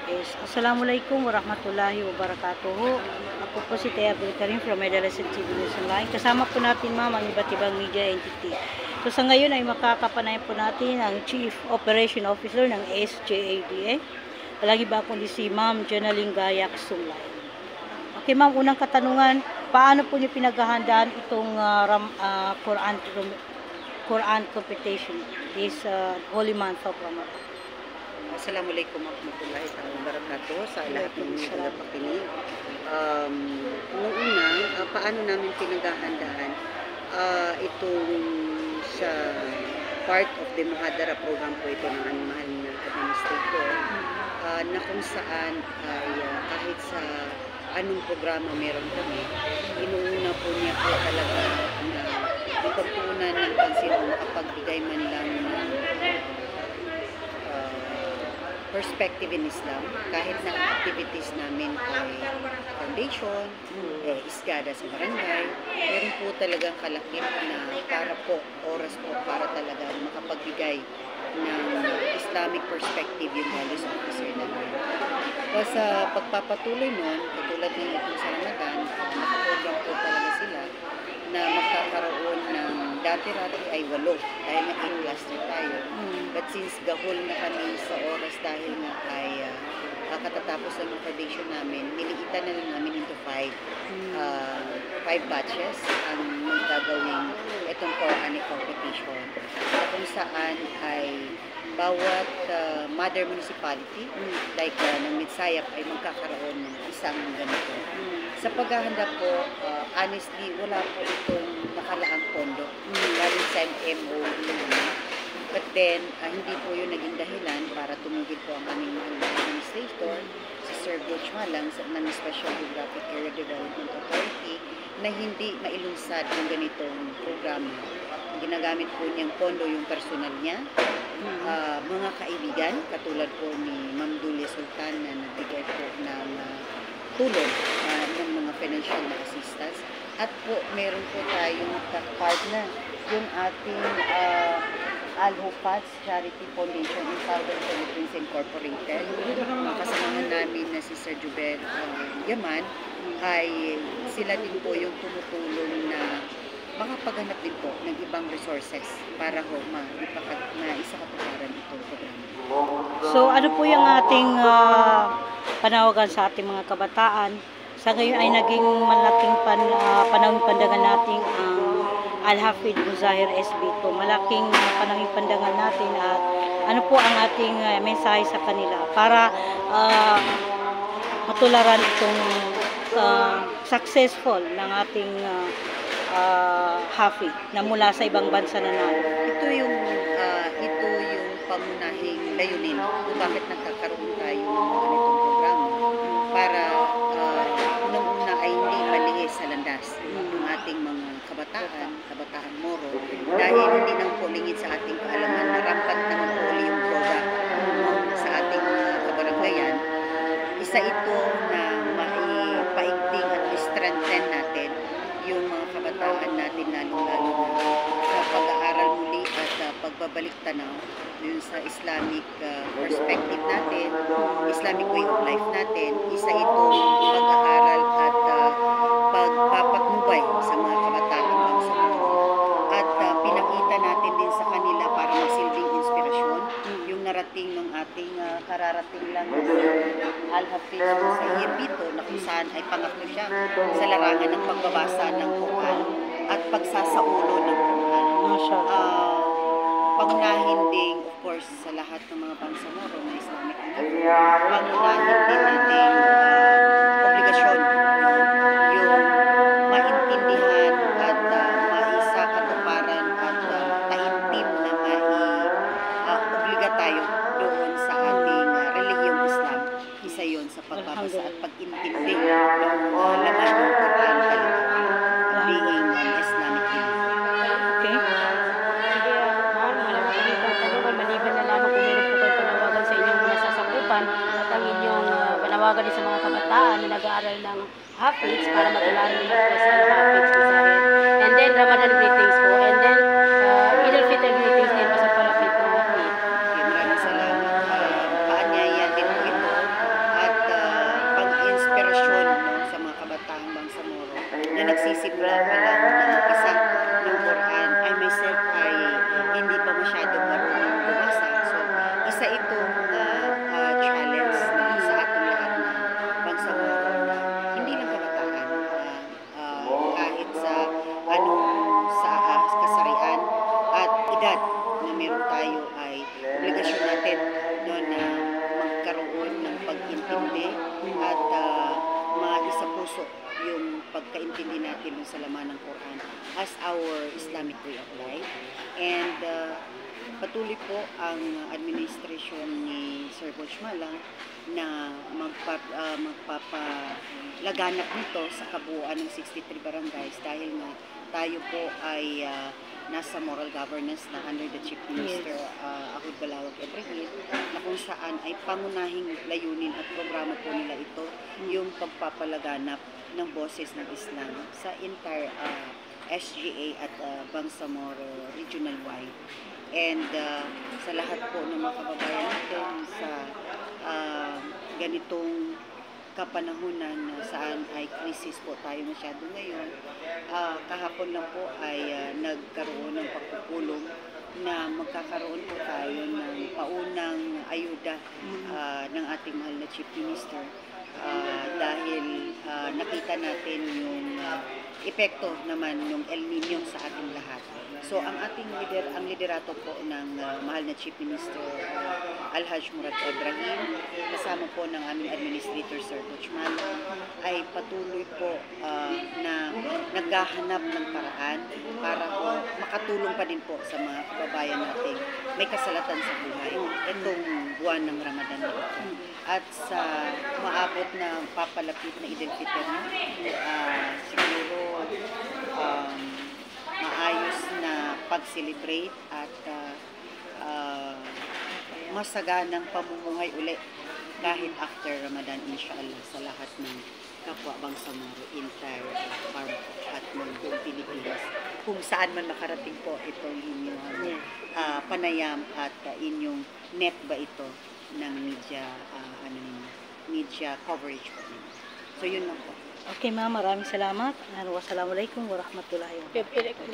Assalamualaikum warahmatullahi wabarakatuh. Ako po si Tia Abdul Karim from Medalasan TV News Online. Kasama po natin ma'am ang iba't ibang media entity. So sa ngayon ay makakapanayan po natin ang Chief Operation Officer ng SJADA. Walang iba kundi si Ma'am Jenaline Gayak Sumlay. Okay ma'am, unang katanungan, paano po niyo pinaghahandaan itong Quran competition this holy month of Ramadan? Assalamualaikum warahmatullahi wabarakatuh sa lahat ng mga tagapakinig. Noong una, paano namin pinaghahandaan itong sa part of the Muhadara program po ito ng aming mahal na administrator, na kung saan ay kahit sa anong programa meron kami, inuuna po niya po talaga na ipagtuunan ng pansin o makapagbigay man lang ng perspective in Islam, kahit na activities namin ay foundation, isgada sa barangay, meron po talagang kalakip na para po, oras po para talaga makapagbigay ng Islamic perspective yung values officer namin. Sa pagpapatuloy nun, katulad ng itong sa Ramadan, nakaprogram po talaga sila na magkakaroon ng dati-rati ay 8 dahil na 8 plus na tayo. But since gahol na kami sa oras dahil nga ay katatapos ng foundation namin, niliitan na lang namin into 5 batches ang magagawing itong Quranic competition. Kung saan ay bawat mother municipality, like ng Midsayap, ay magkakaroon ng isang ganito. Sa paghahanda po, honestly, wala po itong nakalaang pondo. Galing sa MOE. But then, hindi po yun naging dahilan para tumigil po ang aming administrator, si Sir George Malang, ng Special Geographic Area Development Authority, na hindi mailunsad ng ganitong programa. Ginagamit po niyang pondo yung personal niya, mga kaibigan, katulad po ni Ma'am Dulce Sultan na nagbigay po ng tulong ng mga financial na assistance. At po, meron po tayong partner, yung ating Al-Hufaz Charity Foundation in Southern Philippines Incorporated. Kasamahan namin na si Sir Jubel Yaman, ay sila din po yung tumutulong na makapaghanap din po ng ibang resources para ho maisakatuparan itong programa. So ano po yung ating panawagan sa ating mga kabataan? Sa ngayon ay naging malaking panahon pandangan natin ang Al-Hafid Muzahir SB2. Malaking panahon pandangan natin at ano po ang ating mensahe sa kanila para matularan itong successful ng ating Hafid na mula sa ibang bansa na natin. Ito yung pangunahing layunin kung bakit nagkakaroon tayo ng ganitong programa para unang-una ay hindi malihis sa landas ng ating mga kabataan Moro, dahil hindi nang pulingid sa ating kaalaman na rampant naman po yung droga sa ating mga kabaranggayan. Isa ito na maipaigting at strengthen natin yung mga kabataan natin, lalo-lalo na sa pag-aaral muli at pagbabalik tanaw yun sa Islamic perspective natin, Islamic way of life natin. Isa itong pag-aaral at pagpapatnubay sa mga kabataan sa mundo. At pinakita natin din sa kanila para magsilbing inspirasyon yung narating ng ating kararating lang na si Al-Hafiz sa Yerbito, na kung saan ay pangatlo siya sa larangan ng pagbabasa ng Quran at pagsasaulo ng Quran. Pangunahin din, of course, sa lahat ng mga bangsa Moro na Islamic country, pangunahin din natin obligasyon yung maintindihan at maisakatuparan at taimtim na obliga tayo doon sa ating relihiyong Islam. Isa yon sa pagbabasa at pag-intindi ng laman ng Quran talaga being Islamic. Okay? Maliban na lamang kung meron po kayo panawagan sa inyong mga sasakupan at ang inyong panawagan din sa mga kabataan na nag-aaral ng Hafiz para matularan din po sa Hafiz Muzahir. And then Ramadan greetings po. And then Eid al-Fitr greetings din po sa palapit na Eid. Maraming salamat. Paanyaya din po ito nagsisimula pa lang ng isa ng Quran. I myself ay hindi pa masyadong marunong bumasa. So, isa itong challenge na sa ating lahat na bangsamoro na hindi lang kabataan, kahit sa kasarian at edad na meron tayo ay obligasyon natin no, na magkaroon ng pag-intindi at maisa puso yung pagkaintindi natin sa laman ng Quran as our Islamic way of life. And patuloy po ang administrasyon ni Sir Coach Malang na magpapalaganap nito sa kabuuan ng 63 barangays dahil nga tayo po ay nasa moral governance na under the Chief Minister Ahud Balawag Ibrahim, na kung saan ay pangunahing layunin at programa po nila ito yung pagpapalaganap ng boses ng Islam sa entire SGA at Bangsamoro regional wide. And sa lahat po ng mga kababayan natin sa ganitong kapanahunan na saan ay krisis po tayo masyado ngayon, kahapon lang po ay nagkaroon ng pagpupulong na magkakaroon po tayo ng paunang ayuda ng ating mahal na Chief Minister dahil nakita natin yung epekto naman ng El Nino sa ating lahat. So ang ating liderato po ng mahal na Chief Minister Alhaj Murad Ibrahim, kasama po ng aming Administrator Sir Coach Malang, ay patuloy po na naghahanap ng paraan para po makatulong pa din po sa mga kababayan natin may kasalatan sa buhay itong buwan ng Ramadan na ito. At sa maabot na papalapit na Eid al-Fitr siguro maayos na pag-celebrate at masaganang pamumuhay uli kahit after Ramadan, inshallah, sa lahat ng kapwa Bangsamoro, entire farm at ng buong Pilipinas, kung saan man makarating po itong inyong panayam at inyong net ba ito ng media coverage po ninyo. So yun lang po. Okay ma'am, maraming salamat. Wassalamualaikum warahmatullahi wabarakatuh.